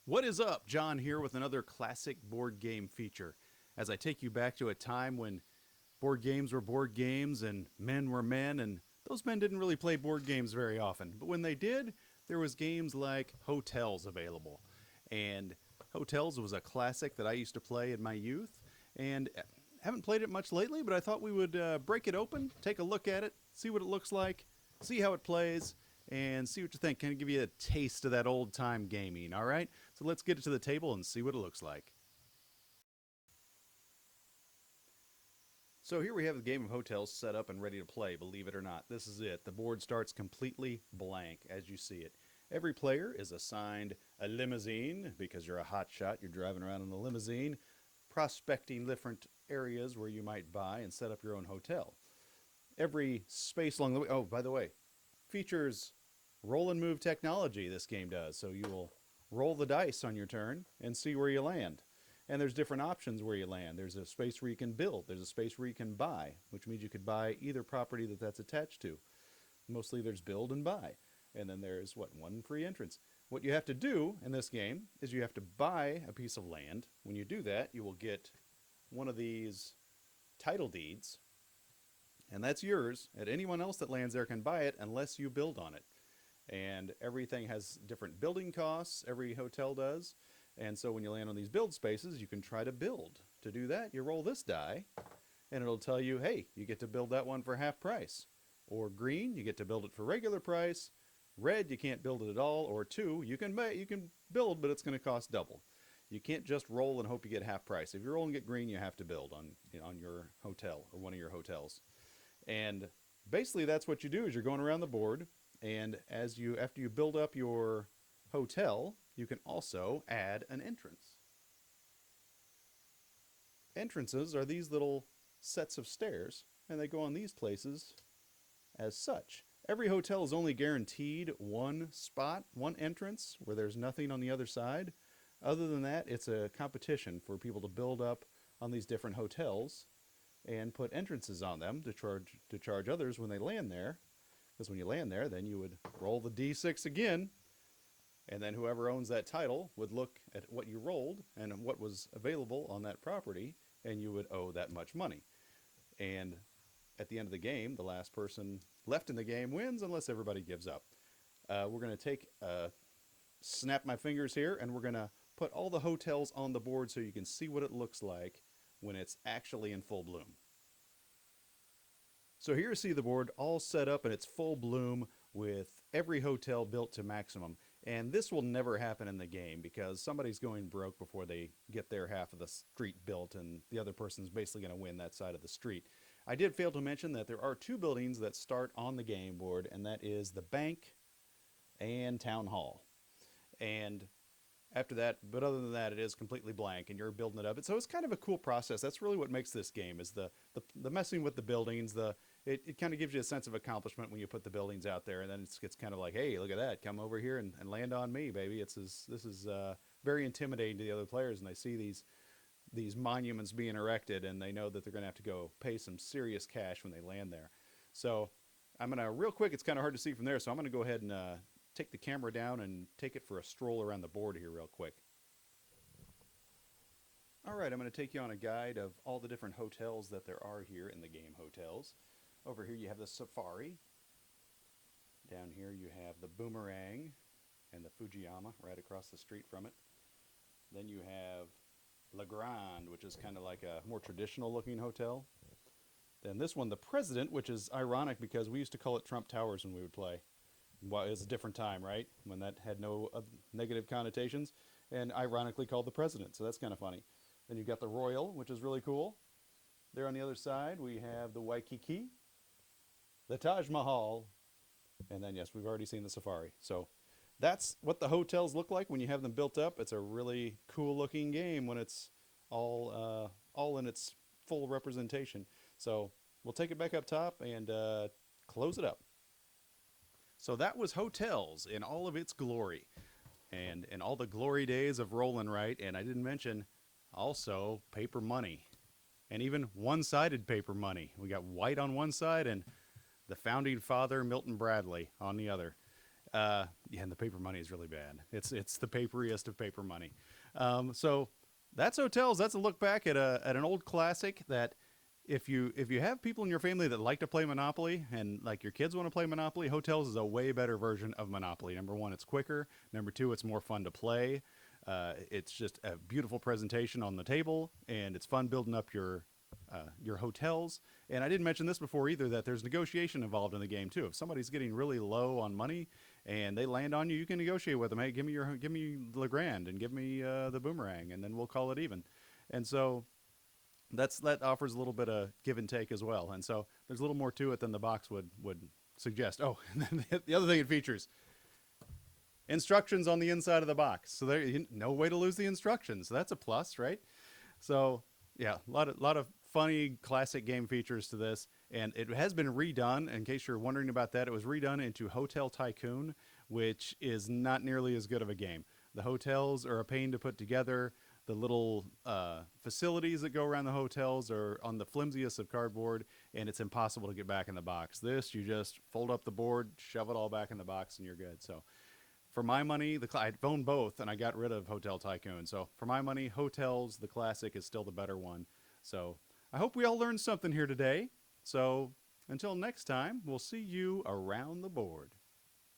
What is up? John here with another classic board game feature. As I take you back to a time when board games were board games and men were men, and those men didn't really play board games very often. But when they did, there was games like Hotels available. And Hotels was a classic that I used to play in my youth, and haven't played it much lately, but I thought we would break it open, take a look at it, see what it looks like, see how it plays, and see what you think. Kind of give you a taste of that old time gaming, all right? So let's get it to the table and see what it looks like. So here we have the game of Hotels set up and ready to play, believe it or not. This is it. The board starts completely blank as you see it. Every player is assigned a limousine because you're a hot shot. You're driving around in a limousine, prospecting different areas where you might buy and set up your own hotel. Every space along the way, oh, by the way, features roll and move technology, this game does. So you will roll the dice on your turn and see where you land. And there's different options where you land. There's a space where you can build. There's a space where you can buy, which means you could buy either property that's attached to. Mostly there's build and buy. And then there's, one free entrance. What you have to do in this game is you have to buy a piece of land. When you do that, you will get one of these title deeds, and that's yours. And anyone else that lands there can buy it unless you build on it. And everything has different building costs, every hotel does. And so when you land on these build spaces, you can try to build. To do that, you roll this die, and it'll tell you, hey, you get to build that one for half price. Or green, you get to build it for regular price. Red, you can't build it at all. Or two, you can build, but it's going to cost double. You can't just roll and hope you get half price. If you roll and get green, you have to build on your hotel or one of your hotels. And basically that's what you do is you're going around the board, and after you build up your hotel, you can also add an entrance. Entrances are these little sets of stairs, and they go on these places as such. Every hotel is only guaranteed one spot, one entrance, where there's nothing on the other side. Other than that, it's a competition for people to build up on these different hotels and put entrances on them to charge others when they land there. Because when you land there, then you would roll the D6 again, and then whoever owns that title would look at what you rolled and what was available on that property, and you would owe that much money. And at the end of the game, the last person left in the game wins unless everybody gives up. We're going to snap my fingers here, and we're going to put all the hotels on the board so you can see what it looks like when it's actually in full bloom. So here you see the board all set up in its full bloom with every hotel built to maximum. And this will never happen in the game because somebody's going broke before they get their half of the street built, and the other person's basically going to win that side of the street. I did fail to mention that there are two buildings that start on the game board, and that is the bank and town hall. And after that, but other than that, it is completely blank, and you're building it up. So it's kind of a cool process. That's really what makes this game, is the messing with the buildings. It kind of gives you a sense of accomplishment when you put the buildings out there, and then it's kind of like, hey, look at that, come over here and land on me, baby. This is very intimidating to the other players, and they see these monuments being erected, and they know that they're going to have to go pay some serious cash when they land there. So I'm going to, real quick, it's kind of hard to see from there, so I'm going to go ahead and take the camera down and take it for a stroll around the board here real quick. Alright, I'm going to take you on a guide of all the different hotels that there are here in the game Hotels. Over here you have the Safari. Down here you have the Boomerang and the Fujiyama right across the street from it. Then you have La Grande, which is kind of like a more traditional looking hotel. Then this one, the President, which is ironic because we used to call it Trump Towers when we would play. Well, it was a different time, right? When that had no negative connotations, and ironically called the President, so that's kind of funny. Then you've got the Royal, which is really cool. There on the other side, we have the Waikiki, the Taj Mahal, and then, yes, we've already seen the Safari. So that's what the hotels look like when you have them built up. It's a really cool-looking game when it's all in its full representation. So we'll take it back up top and close it up. So that was Hotels in all of its glory, and in all the glory days of rolling right. And I didn't mention also paper money, and even one-sided paper money. We got white on one side and the founding father Milton Bradley on the other. Yeah, and the paper money is really bad. It's the paperiest of paper money. So that's hotels. That's a look back at an old classic that if you have people in your family that like to play Monopoly and like your kids want to play Monopoly, hotels is a way better version of Monopoly. Number one, it's quicker. Number two, it's more fun to play. It's just a beautiful presentation on the table, and it's fun building up your hotels. And I didn't mention this before either that there's negotiation involved in the game too. If somebody's getting really low on money and they land on you, you can negotiate with them. Hey, give me the grand and give me the boomerang, and then we'll call it even. And so that offers a little bit of give and take as well. And so there's a little more to it than the box would suggest. Oh, and then the other thing it features instructions on the inside of the box. So there, no way to lose the instructions. So that's a plus, right? So yeah, a lot of funny classic game features to this, and it has been redone. In case you're wondering about that, it was redone into Hotel Tycoon, which is not nearly as good of a game. The hotels are a pain to put together. The little facilities that go around the hotels are on the flimsiest of cardboard, and it's impossible to get back in the box. This, you just fold up the board, shove it all back in the box, and you're good. So for my money, I'd owned both, and I got rid of Hotel Tycoon. So for my money, Hotels, the classic, is still the better one. So I hope we all learned something here today. So until next time, we'll see you around the board.